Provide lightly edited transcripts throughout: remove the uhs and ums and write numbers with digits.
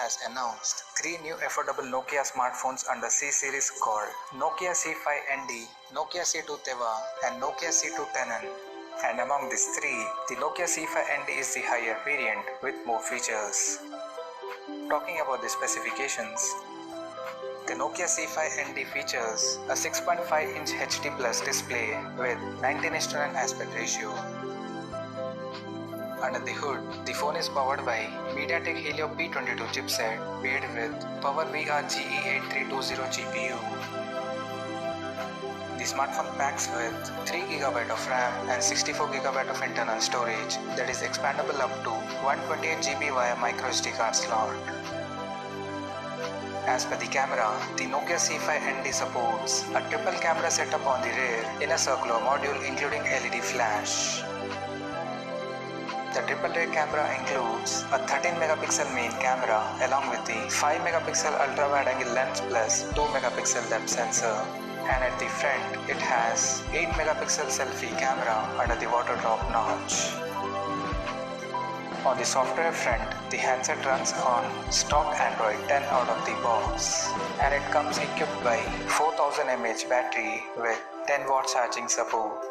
has announced 3 new affordable Nokia smartphones under C series called Nokia C5 Endi, Nokia C2 Teva and Nokia C2 Tenon. And among these three, the Nokia C5 Endi is the higher variant with more features. Talking about the specifications, the Nokia C5 Endi features a 6.5-inch HD Plus display with 19:1 aspect ratio. Under the hood, the phone is powered by MediaTek Helio P22 chipset paired with PowerVR GE8320 GPU. The smartphone packs with 3GB of RAM and 64GB of internal storage that is expandable up to 128GB via microSD card slot. As per the camera, the Nokia C5 Endi supports a triple camera setup on the rear in a circular module including LED flash. The triple rear camera includes a 13MP main camera along with the 5MP ultra wide angle lens plus 2MP depth sensor. And at the front, it has 8MP selfie camera under the water drop notch. On the software front, the handset runs on stock Android 10 out of the box, and it comes equipped by 4000 mAh battery with 10W charging support.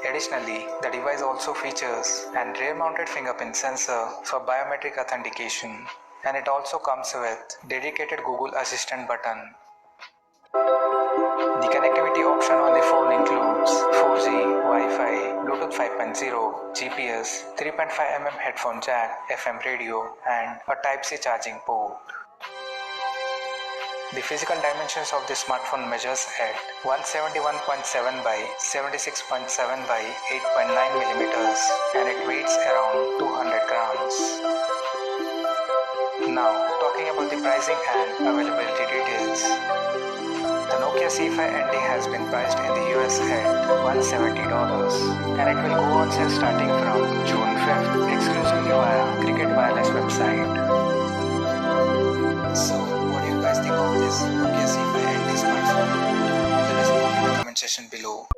Additionally, the device also features an rear-mounted fingerprint sensor for biometric authentication, and it also comes with dedicated Google Assistant button. The connectivity option on the phone includes 4G, Wi-Fi, Bluetooth 5.0, GPS, 3.5mm headphone jack, FM radio, and a Type-C charging port. The physical dimensions of the smartphone measures at 171.7 by 76.7 by 8.9mm and it weighs around 200 grams. Now, talking about the pricing and availability details. The Nokia C5 Endi has been priced in the US at $170 and it will go on sale starting from June 5th exclusively via Cricket Wireless website. So, what do you guys think of this Nokia C5 Endi smartphone? Let us know in the comment section below.